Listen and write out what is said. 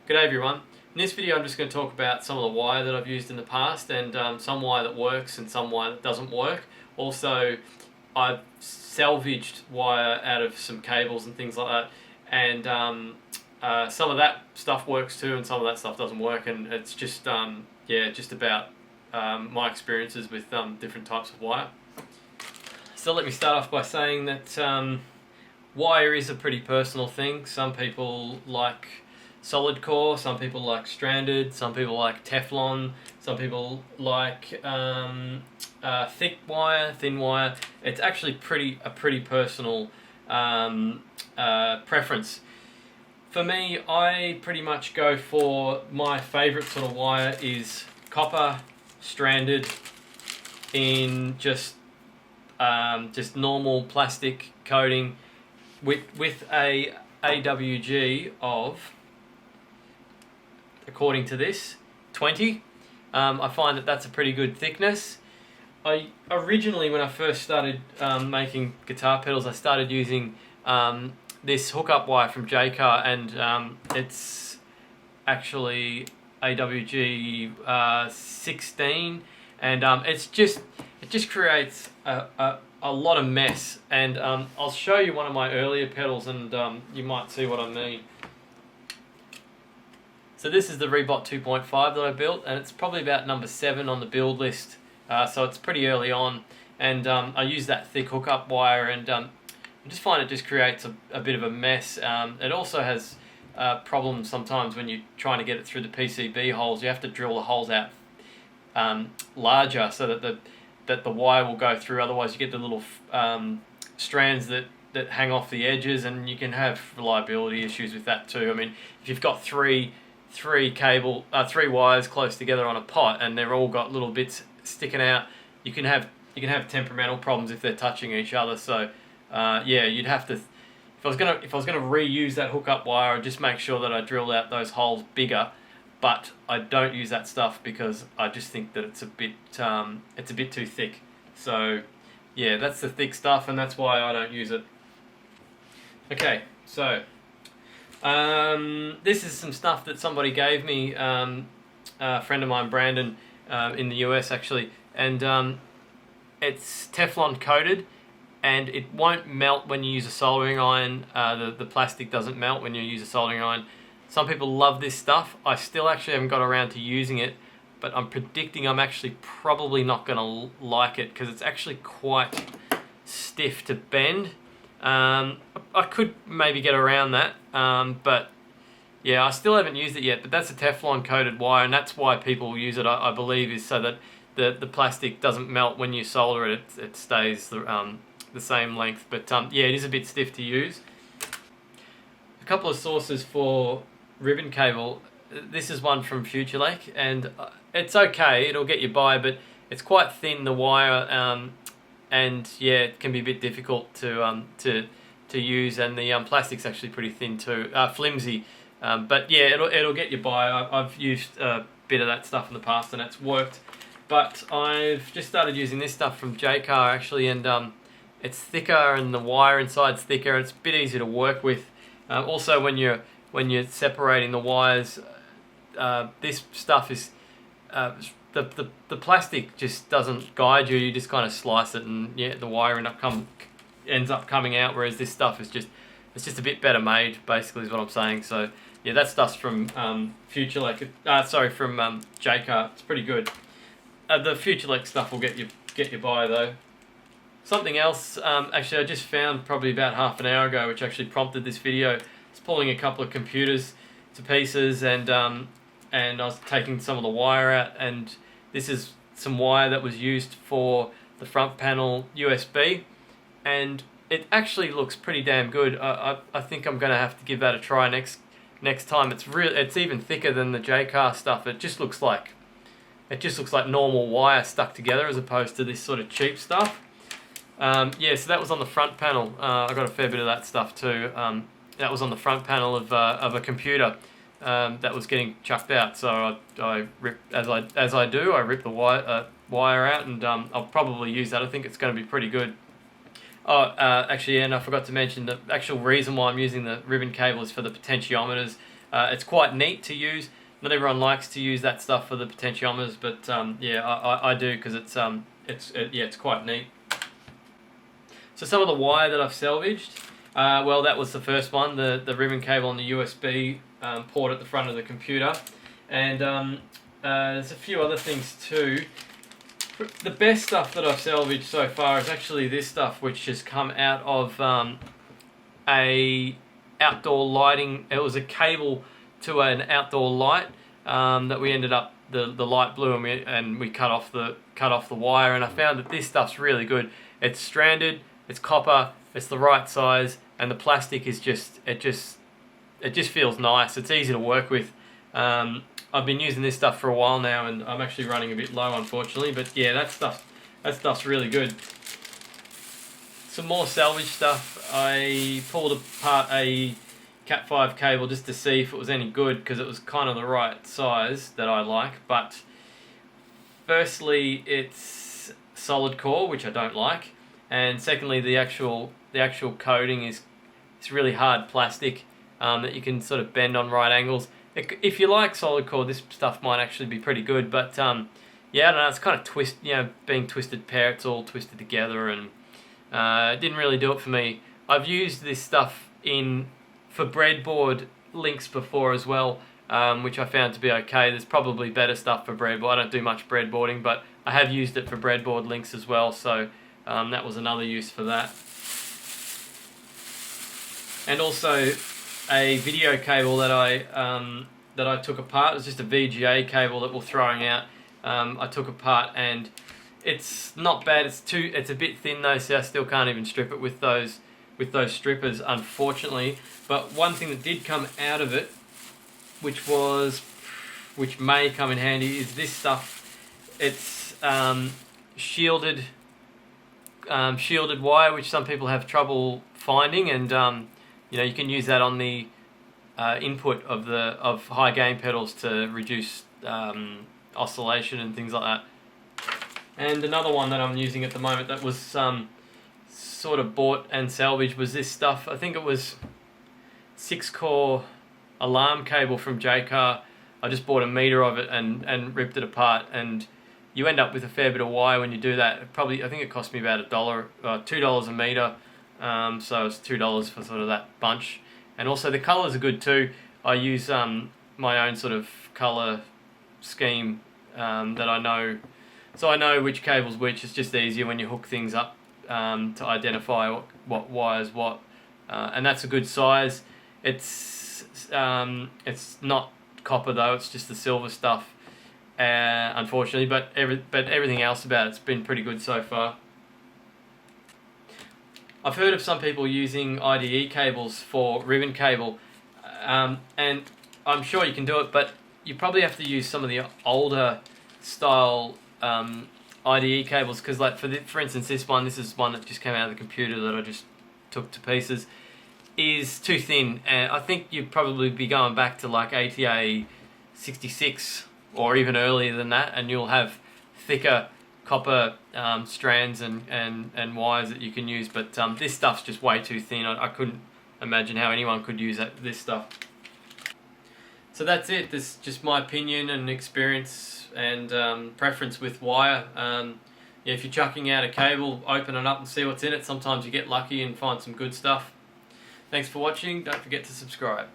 G'day everyone. In this video I'm just going to talk about some of the wire that I've used in the past and some wire that works and some wire that doesn't work. Also, I've salvaged wire out of some cables and things like that, and some of that stuff works too and some of that stuff doesn't work, and it's just just about my experiences with different types of wire. So let me start off by saying that wire is a pretty personal thing. Some people like solid core, some people like stranded, some people like Teflon, some people like thick wire, thin wire. It's actually a pretty personal preference. For me, I pretty much go for my favourite sort of wire is copper, stranded, in just normal plastic coating with a AWG of, according to this, 20. I find that that's a pretty good thickness. I originally, when I first started making guitar pedals, I started using this hookup wire from Vga, and it's actually AWG 16, and it just creates a lot of mess. And I'll show you one of my earlier pedals, and you might see what I mean. So this is the Rebot 2.5 that I built, and it's probably about number 7 on the build list, so it's pretty early on. And I use that thick hookup wire, and I just find it just creates a bit of a mess. It also has problems sometimes when you're trying to get it through the PCB holes. You have to drill the holes out larger so that the wire will go through. Otherwise you get the little strands that hang off the edges, and you can have reliability issues with that too. I mean, if you've got three wires close together on a pot and they're all got little bits sticking out, you can have temperamental problems if they're touching each other. So yeah, you'd have to, if I was gonna reuse that hookup wire, I'd just make sure that I drilled out those holes bigger. But I don't use that stuff because I just think that it's a bit too thick. So yeah, that's the thick stuff, and that's why I don't use it. Okay, so this is some stuff that somebody gave me, a friend of mine, Brandon, in the US actually, and it's Teflon coated, and it won't melt when you use a soldering iron. The plastic doesn't melt when you use a soldering iron. Some people love this stuff. I still actually haven't got around to using it, but I'm predicting I'm actually probably not going to like it because it's actually quite stiff to bend. I could maybe get around that, but yeah, I still haven't used it yet. But that's a Teflon coated wire, and that's why people use it, I believe, is so that the plastic doesn't melt when you solder it. It stays the same length. But yeah, it is a bit stiff to use. A couple of sources for ribbon cable. This is one from Future Lake, and it's okay, it'll get you by, but it's quite thin, the wire, and yeah, it can be a bit difficult to use, and the plastic's actually pretty thin too, flimsy, but yeah, it'll get you by. I've used a bit of that stuff in the past and it's worked, but I've just started using this stuff from Vga actually, and it's thicker and the wire inside's thicker. It's a bit easier to work with. Also, when you're separating the wires, this stuff is the plastic just doesn't guide you. You just kind of slice it, and yeah, the wire ends up coming out. Whereas this stuff is just a bit better made. Basically, is what I'm saying. So yeah, that stuff's from Future Lake. From Vga. It's pretty good. The Future Lake stuff will get you by though. Something else, actually, I just found probably about half an hour ago, which actually prompted this video. I was pulling a couple of computers to pieces, and I was taking some of the wire out, and this is some wire that was used for the front panel USB, and it actually looks pretty damn good. I think I'm going to have to give that a try next time. It's even thicker than the Vga stuff. It just looks like normal wire stuck together as opposed to this sort of cheap stuff. Yeah, so that was on the front panel. I got a fair bit of that stuff too. That was on the front panel of a computer that was getting chucked out. So I ripped, as I do, I ripped the wire out, and I'll probably use that. I think it's going to be pretty good. Actually, and I forgot to mention the actual reason why I'm using the ribbon cable is for the potentiometers. It's quite neat to use. Not everyone likes to use that stuff for the potentiometers, but yeah, I do, because it's quite neat. So some of the wire that I've salvaged, well, that was the first one, the ribbon cable and the USB port at the front of the computer, and there's a few other things too. The best stuff that I've salvaged so far is actually this stuff, which has come out of a outdoor lighting. It was a cable to an outdoor light that we ended up, the light blew, and we cut off the wire, and I found that this stuff's really good. It's stranded, it's copper, it's the right size, and the plastic is it just feels nice. It's easy to work with. I've been using this stuff for a while now, and I'm actually running a bit low, unfortunately. But yeah, that stuff's really good. Some more salvage stuff. I pulled apart a Cat5 cable just to see if it was any good, because it was kind of the right size that I like. But firstly, it's solid core, which I don't like, and secondly, the actual coating is really hard plastic that you can sort of bend on right angles. If you like solid core, this stuff might actually be pretty good, but yeah, I don't know, it's kind of being twisted pair, it's all twisted together, and it didn't really do it for me. I've used this stuff for breadboard links before as well, which I found to be okay. There's probably better stuff for breadboard. I don't do much breadboarding, but I have used it for breadboard links as well, so that was another use for that. And also a Vga cable that I took apart. It was just a Vga cable that we're throwing out. I took apart, and it's not bad. It's a bit thin though, so I still can't even strip it with those strippers, unfortunately. But one thing that did come out of it, which may come in handy, is this stuff. It's shielded wire, which some people have trouble finding, and you can use that on the input of high gain pedals to reduce oscillation and things like that. And another one that I'm using at the moment that was sort of bought and salvaged was this stuff. I think it was 6-core alarm cable from J-Car. I just bought a meter of it and ripped it apart, and you end up with a fair bit of wire when you do that. I think it cost me about $2 a meter. So it's $2 for sort of that bunch, and also the colours are good too. I use my own sort of colour scheme that I know, so I know which cable's which. It's just easier when you hook things up to identify what wire's what, and that's a good size. It's not copper though; it's just the silver stuff, unfortunately. But everything else about it's been pretty good so far. I've heard of some people using IDE cables for ribbon cable, and I'm sure you can do it, but you probably have to use some of the older style IDE cables, because like for instance this is one that just came out of the computer that I just took to pieces, is too thin, and I think you'd probably be going back to like ATA 66 or even earlier than that, and you'll have thicker copper strands and wires that you can use, but this stuff's just way too thin. I couldn't imagine how anyone could use this stuff. So that's it. This is just my opinion and experience and preference with wire. Yeah, if you're chucking out a cable, open it up and see what's in it. Sometimes you get lucky and find some good stuff. Thanks for watching. Don't forget to subscribe.